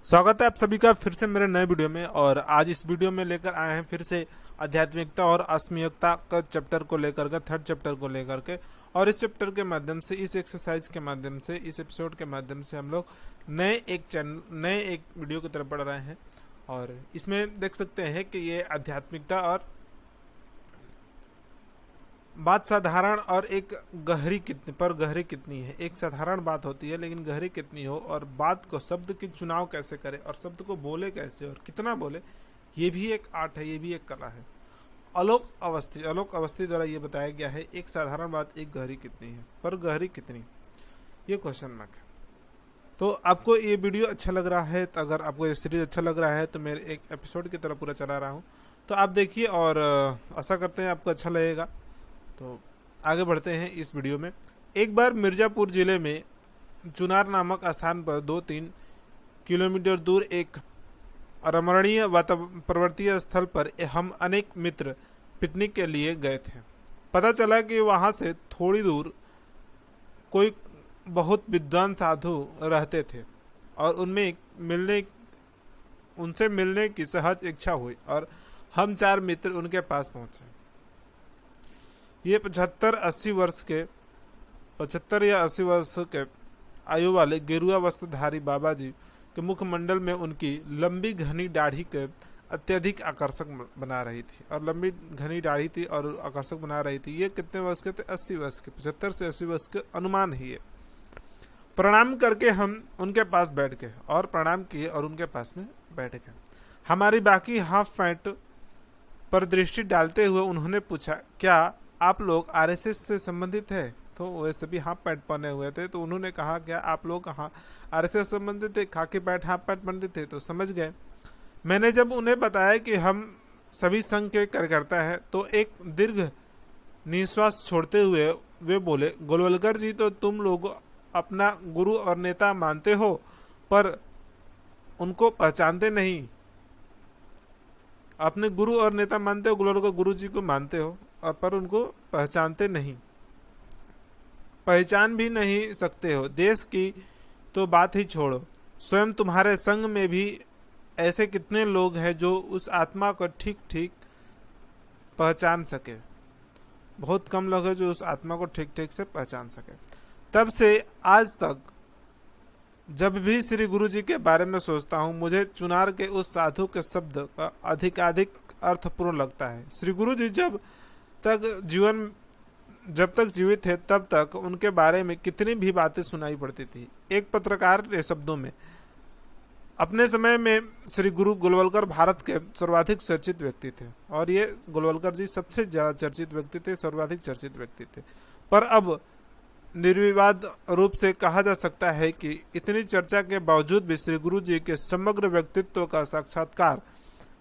स्वागत है आप सभी का फिर से मेरे नए वीडियो में। और आज इस वीडियो में लेकर आए हैं फिर से आध्यात्मिकता और आत्मीयता का चैप्टर को लेकर के, थर्ड चैप्टर को लेकर के। और इस चैप्टर के माध्यम से, इस एक्सरसाइज के माध्यम से, इस एपिसोड के माध्यम से हम लोग नए एक वीडियो की तरफ बढ़ रहे हैं। और इसमें देख सकते हैं कि ये आध्यात्मिकता और बात साधारण और एक गहरी कितनी है। एक साधारण बात होती है लेकिन गहरी कितनी हो, और बात को, शब्द की चुनाव कैसे करे और शब्द को बोले कैसे और कितना बोले, ये भी एक आर्ट है, ये भी एक कला है। आलोक अवस्थी द्वारा ये बताया गया है, एक साधारण बात एक गहरी कितनी है, पर गहरी कितनी, ये क्वेश्चन मार्क है। तो आपको ये वीडियो अच्छा लग रहा है, तो अगर आपको ये सीरीज अच्छा लग रहा है तो मैं एक एपिसोड की तरह पूरा चला रहा हूँ, तो आप देखिए। और आशा करते हैं आपको अच्छा लगेगा। तो आगे बढ़ते हैं इस वीडियो में। एक बार मिर्ज़ापुर ज़िले में चुनार नामक स्थान पर 2-3 किलोमीटर दूर एक रमणीय पर्वतीय स्थल पर हम अनेक मित्र पिकनिक के लिए गए थे। पता चला कि वहाँ से थोड़ी दूर कोई बहुत विद्वान साधु रहते थे और उनसे मिलने की सहज इच्छा हुई और हम 4 मित्र उनके पास पहुँचे। ये 75 या 80 वर्ष के आयु वाले गेरुआ वस्त्रधारी बाबा जी के मुखमंडल में उनकी लंबी घनी दाढ़ी के अत्यधिक आकर्षक बना रही थी। और लंबी घनी दाढ़ी थी और आकर्षक बना रही थी। ये कितने वर्ष के थे? 80 वर्ष के, 75 से 80 वर्ष के अनुमान ही है। प्रणाम करके हम उनके पास बैठ गए और प्रणाम किए और उनके पास में बैठ गए। हमारी बाकी हाफ पैंट पर दृष्टि डालते हुए उन्होंने पूछा, क्या आप लोग आरएसएस से संबंधित है? तो वे सभी हाफ पैंट पहने हुए थे, तो उन्होंने कहा, क्या आप लोग आरएसएस से संबंधित थे? खाकी पैंट हाफ पैंट पहनते थे, तो समझ गए। मैंने जब उन्हें बताया कि हम सभी संघ के कार्यकर्ता हैं, तो एक दीर्घ निश्वास छोड़ते हुए वे बोले, गोलवलकर जी, तो तुम लोग अपना गुरु और नेता मानते हो पर उनको पहचानते नहीं। अपने गुरु और नेता मानते हो, गोलवलकर गुरु जी को मानते हो, पर उनको पहचानते नहीं, पहचान भी नहीं सकते हो। देश की तो बात ही छोड़ो, स्वयं तुम्हारे संग में भी ऐसे कितने लोग हैं जो उस आत्मा को ठीक ठीक पहचान सके। बहुत कम लोग हैं जो उस आत्मा को ठीक ठीक से पहचान सके। तब से आज तक जब भी श्री गुरु जी के बारे में सोचता हूँ, मुझे चुनार के उस साधु के शब्द का अधिकाधिक अर्थपूर्ण लगता है। श्री गुरु जी जब तक जीवित थे तब तक उनके बारे में कितनी भी बातें सुनाई पड़ती थी। एक पत्रकार के शब्दों में, अपने समय में श्री गुरु गोलवलकर भारत के सर्वाधिक चर्चित व्यक्ति थे। और ये गोलवलकर जी सबसे ज्यादा चर्चित व्यक्ति थे, सर्वाधिक चर्चित व्यक्ति थे। पर अब निर्विवाद रूप से कहा जा सकता है कि इतनी चर्चा के बावजूद भी श्री गुरु जी के समग्र व्यक्तित्व का साक्षात्कार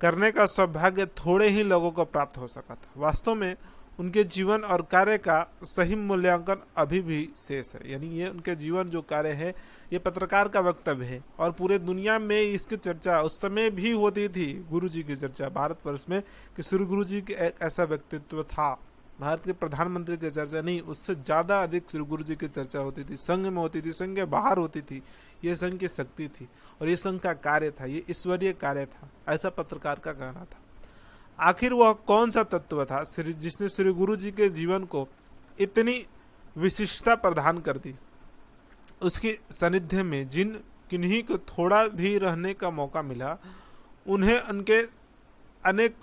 करने का सौभाग्य थोड़े ही लोगों को प्राप्त हो सका था। वास्तव में उनके जीवन और कार्य का सही मूल्यांकन अभी भी शेष है। यानी ये उनके जीवन जो कार्य है, ये पत्रकार का वक्तव्य है और पूरे दुनिया में इसकी चर्चा उस समय भी होती थी, गुरु जी की चर्चा भारतवर्ष में, कि श्री गुरु जी के एक ऐसा व्यक्तित्व था। भारत के प्रधानमंत्री की चर्चा नहीं, उससे ज़्यादा अधिक श्री गुरु जी की चर्चा होती थी, संघ में होती थी, संघ के बाहर होती थी। ये संघ की शक्ति थी और ये संघ का कार्य था, ये ईश्वरीय कार्य था, ऐसा पत्रकार का कहना था। आखिर वह कौन सा तत्व था जिसने श्री गुरु जी के जीवन को इतनी विशिष्टता प्रदान कर दी? उसकी सानिध्य में जिन किन्हीं को थोड़ा भी रहने का मौका मिला, उन्हें उनके अनेक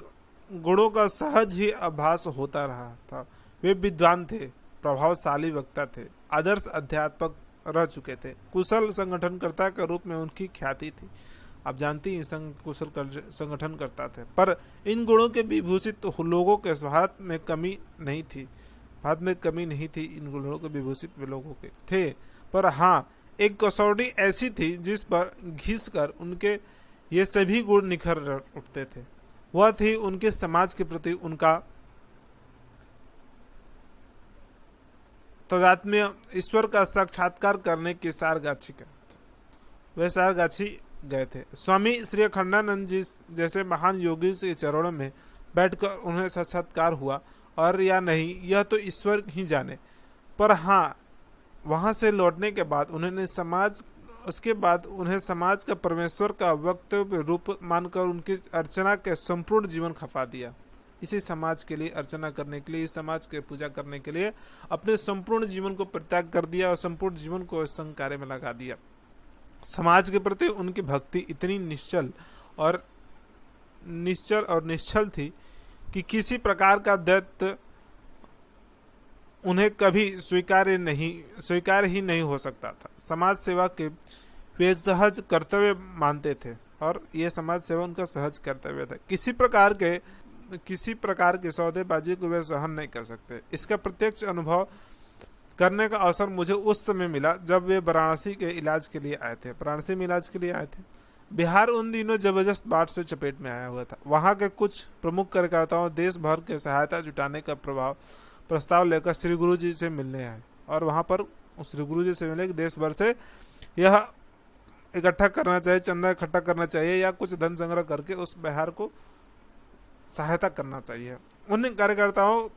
गुणों का सहज ही आभास होता रहा था। वे विद्वान थे, प्रभावशाली वक्ता थे, आदर्श अध्यापक रह चुके थे, कुशल संगठनकर्ता के रूप में उनकी ख्याति थी। आप जानती हैं संघ कुशल संगठनकर्ता थे। पर इन गुणों के विभूषित लोगों के भारत में कमी नहीं थी। इन गुणों के विभूषित लोगों के थे, पर हाँ, एक कसौटी ऐसी थी जिस पर घिस कर उनके ये सभी गुण निखर उठते थे। वह थी उनके समाज के प्रति उनका तदात्म्य, ईश्वर का साक्षात्कार करने की सारगाछी का। वे सारगाछी गए थे। स्वामी श्री अखंडानंद जी जैसे महान योगी के चरणों में बैठकर उन्हें साक्षात्कार हुआ और या नहीं, यह तो ईश्वर ही जाने। पर हाँ, वहां से लौटने के बाद उन्होंने समाज उसके बाद उन्हें समाज का परमेश्वर का वक्तव्य रूप मानकर उनकी अर्चना के संपूर्ण जीवन खपा दिया। इसी समाज के लिए अर्चना करने के लिए, इस समाज के पूजा करने के लिए अपने संपूर्ण जीवन को परित्याग कर दिया और संपूर्ण जीवन को इस संघ कार्य में लगा दिया। समाज के प्रति उनकी भक्ति इतनी निश्चल और निश्चल थी कि किसी प्रकार का दैत्य उन्हें कभी स्वीकार ही नहीं हो सकता था। समाज सेवा के वे सहज कर्तव्य मानते थे और ये समाज सेवा उनका सहज कर्तव्य था। किसी प्रकार के सौदेबाजी को वे सहन नहीं कर सकते। इसका प्रत्यक्ष अनुभव करने का अवसर मुझे उस समय मिला जब वे वाराणसी के इलाज के लिए आए थे। वाराणसी में इलाज के लिए आए थे। बिहार उन दिनों जबरदस्त बाढ़ से चपेट में आया हुआ था। वहां के कुछ प्रमुख कार्यकर्ताओं देश भर के सहायता जुटाने का प्रस्ताव लेकर श्री गुरु जी से मिलने आए और वहां पर श्री गुरु जी से मिले कि देश भर से यह इकट्ठा करना चाहिए, चंदा इकट्ठा करना चाहिए या कुछ धन संग्रह करके उस बिहार को सहायता करना चाहिए। उन कार्यकर्ताओं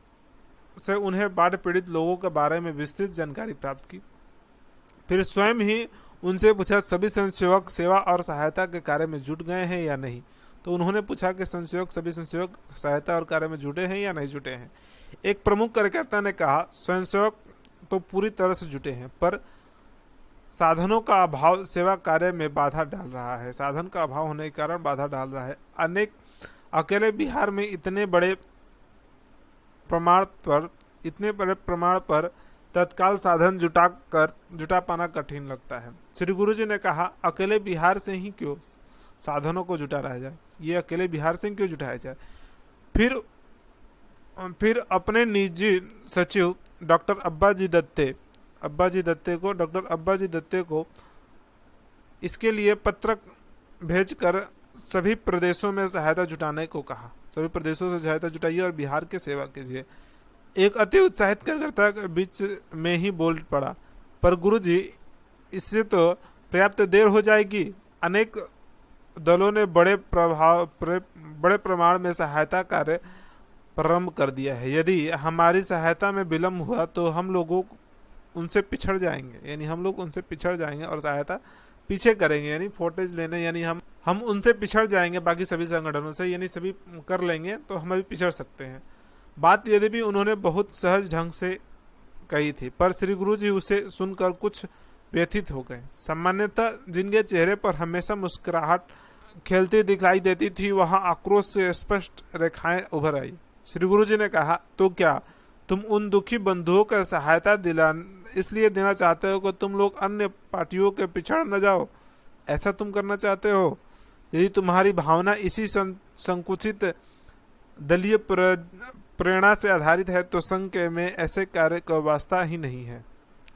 से उन्हें बाढ़ पीड़ित लोगों के बारे में विस्तृत जानकारी प्राप्त की। फिर स्वयं ही उनसे पूछा सभी स्वयंसेवक सेवा और सहायता के कार्य में जुट गए हैं या नहीं। तो उन्होंने पूछा कि सभी स्वयंसेवक सहायता और कार्य में जुटे हैं या नहीं जुटे हैं। एक प्रमुख कार्यकर्ता ने कहा स्वयंसेवक तो पूरी तरह से जुटे हैं, पर साधनों का अभाव सेवा कार्य में बाधा डाल रहा है। साधन का अभाव होने के कारण बाधा डाल रहा है। अकेले बिहार में इतने बड़े प्रमाण पर तत्काल साधन जुटा पाना कठिन लगता है। श्री गुरु जी ने कहा अकेले बिहार से ही क्यों साधनों को जुटा रहा जाए, ये अकेले बिहार से क्यों जुटाया जाए। फिर अपने निजी सचिव डॉक्टर अब्बाजी दत्ते को इसके लिए पत्र भेजकर सभी प्रदेशों में सहायता जुटाने को कहा। सभी प्रदेशों से सहायता जुटाइए और बिहार के सेवा कीजिए। एक अति उत्साहित कार्यकर्ता के बीच में ही बोल पड़ा, पर गुरुजी इससे तो पर्याप्त देर हो जाएगी। अनेक दलों ने बड़े प्रमाण में सहायता कार्य प्रारंभ कर दिया है। यदि हमारी सहायता में विलम्ब हुआ तो हम लोग उनसे पिछड़ जाएंगे और सहायता पीछे करेंगे, यानी फुटेज लेने, यानी हम उनसे पिछड़ जाएंगे बाकी सभी संगठनों से, यानी सभी कर लेंगे तो हम भी पिछड़ सकते हैं। बात यदि भी उन्होंने बहुत सहज ढंग से कही थी, पर श्री गुरु जी उसे सुनकर कुछ व्यथित हो गए। सामान्यतः जिनके चेहरे पर हमेशा मुस्कुराहट खेलती दिखलाई देती थी, वहां आक्रोश से स्पष्ट रेखाएं उभर आई। श्री गुरु जी ने कहा, तो क्या तुम उन दुखी बंधुओं को सहायता इसलिए देना चाहते हो कि तुम लोग अन्य पार्टियों के पिछड़ न जाओ? ऐसा तुम करना चाहते हो? यदि तुम्हारी भावना इसी संकुचित दलीय प्रेरणा से आधारित है तो संघ में ऐसे कार्य का वास्ता ही नहीं है।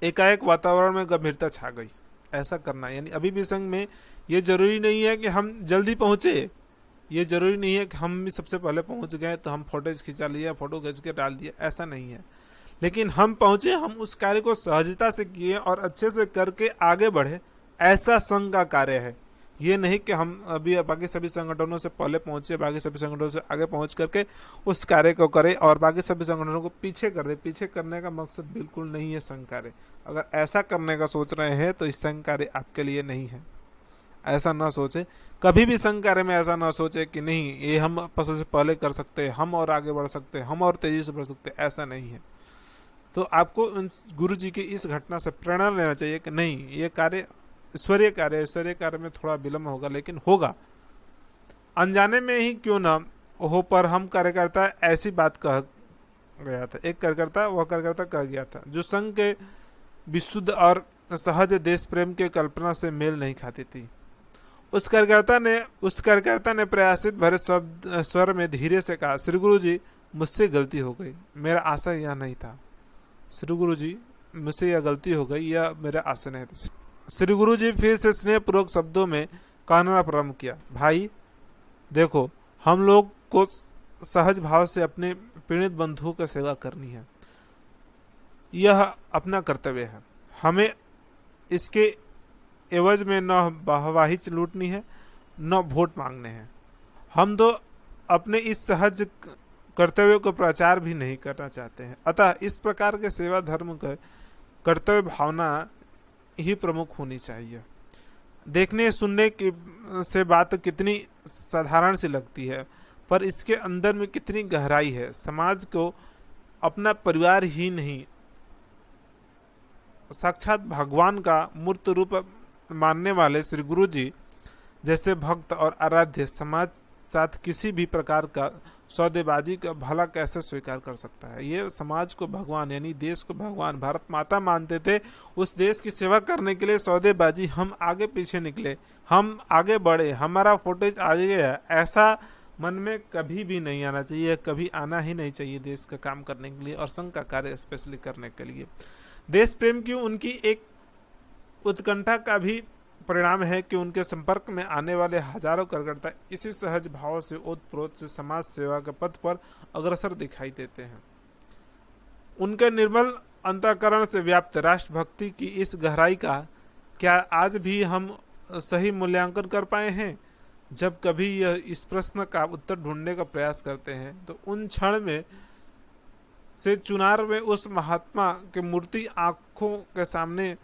एकाएक वातावरण में गंभीरता छा गई। ऐसा करना यानी अभी भी संघ में ये जरूरी नहीं है कि हम जल्दी पहुंचे, ये जरूरी नहीं है कि हम भी सबसे पहले पहुंच गए तो हम फोटोज खिंचा लिया, फोटो खींच के डाल दिया, ऐसा नहीं है। लेकिन हम पहुंचे, हम उस कार्य को सहजता से किए और अच्छे से करके आगे बढ़े, ऐसा संघ का कार्य है। ये नहीं कि हम अभी बाकी सभी संगठनों से पहले पहुंचे, बाकी सभी संगठनों से आगे पहुंच करके उस कार्य को करें और बाकी सभी संगठनों को पीछे कर दे। पीछे करने का मकसद बिल्कुल नहीं है संघ कार्य। अगर ऐसा करने का सोच रहे हैं तो इस संघ कार्य आपके लिए नहीं है। ऐसा ना सोचे, कभी भी संघ कार्य में ऐसा ना सोचे कि नहीं ये हम सबसे पहले कर सकते हैं, हम और आगे बढ़ सकते हैं, हम और तेजी से बढ़ सकते हैं, ऐसा नहीं है। तो आपको उन गुरु जी की इस घटना से प्रेरणा लेना चाहिए कि नहीं, ये कार्य ईश्वरीय कार्य में थोड़ा विलम्ब होगा, लेकिन होगा। अनजाने में ही क्यों ना हो, पर हम कार्यकर्ता ऐसी बात कह गया था। एक कार्यकर्ता कह गया था जो संघ के विशुद्ध और सहज देश प्रेम के कल्पना से मेल नहीं खाती थी। उस कार्यकर्ता ने प्रयासित भरे स्वर में धीरे से कहा, श्री गुरु जी मुझसे गलती हो गई, मेरा आशय यह नहीं था। श्री गुरु जी मुझसे यह गलती हो गई, यह मेरा आशय नहीं था। श्री गुरु जी फिर से स्नेहपूर्वक शब्दों में कहना प्रारंभ किया, भाई देखो, हम लोग को सहज भाव से अपने पीड़ित बंधुओं की सेवा करनी है, यह अपना कर्तव्य है। हमें इसके एवज में न वाहवाही लूटनी है, न वोट मांगने हैं। हम तो अपने इस सहज कर्तव्य को प्रचार भी नहीं करना चाहते हैं। अतः इस प्रकार के सेवा धर्म का कर्तव्य भावना ही प्रमुख होनी चाहिए। देखने सुनने की से बात कितनी साधारण सी लगती है, पर इसके अंदर में कितनी गहराई है। समाज को अपना परिवार ही नहीं, साक्षात भगवान का मूर्त रूप मानने वाले श्री गुरु जी जैसे भक्त और आराध्य समाज साथ किसी भी प्रकार का सौदेबाजी का भला कैसे स्वीकार कर सकता है। ये समाज को भगवान यानी देश को भगवान भारत माता मानते थे। उस देश की सेवा करने के लिए सौदेबाजी, हम आगे पीछे निकले, हम आगे बढ़े, हमारा फुटेज आ गया, ऐसा मन में कभी भी नहीं आना चाहिए, कभी आना ही नहीं चाहिए देश का काम करने के लिए और संघ का कार्य स्पेशली करने के लिए। देश प्रेम की उनकी एक उत्कंठा का भी परिणाम है कि उनके संपर्क में आने वाले हजारों कार्यकर्ता इसी सहज भाव से ओतप्रोत से समाज सेवा के पथ पर अग्रसर दिखाई देते हैं। उनके निर्मल अंतःकरण से व्याप्त राष्ट्रभक्ति की इस गहराई का क्या आज भी हम सही मूल्यांकन कर पाए हैं? जब कभी यह इस प्रश्न का उत्तर ढूंढने का प्रयास करते हैं तो उन क्षण में से चुनार में उस महात्मा की मूर्ति आंखों के सामने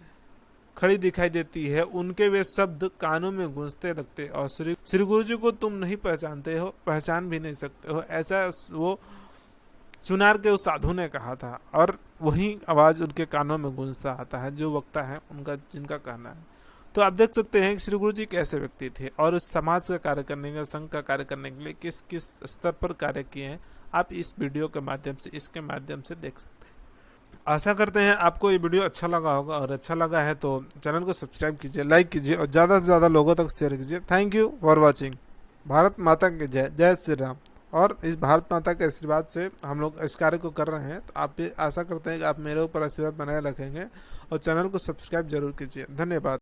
खड़ी दिखाई देती है। उनके वे शब्द कानों में गूंजते लगते और श्री गुरु जी को तुम नहीं पहचानते हो, पहचान भी नहीं सकते हो, ऐसा वो चुनार के उस साधु ने कहा था। और वही आवाज उनके कानों में गूंजता आता है जो वक्ता है उनका, जिनका कहना है। तो आप देख सकते हैं कि श्री गुरु जी कैसे व्यक्ति थे और उस समाज का कार्य करने के, संघ का कार्य करने के लिए किस किस स्तर पर कार्य किए हैं, आप इस वीडियो के माध्यम से, इसके माध्यम से देख सकते हैं। आशा करते हैं आपको ये वीडियो अच्छा लगा होगा, और अच्छा लगा है तो चैनल को सब्सक्राइब कीजिए, लाइक कीजिए और ज़्यादा से ज़्यादा लोगों तक शेयर कीजिए। Thank you for watching. Bharat माता की जय, जय श्री राम। और इस भारत माता के आशीर्वाद से हम लोग इस कार्य को कर रहे हैं, तो आप भी आशा करते हैं कि आप मेरे ऊपर आशीर्वाद बनाए रखेंगे और चैनल को सब्सक्राइब जरूर कीजिए। धन्यवाद।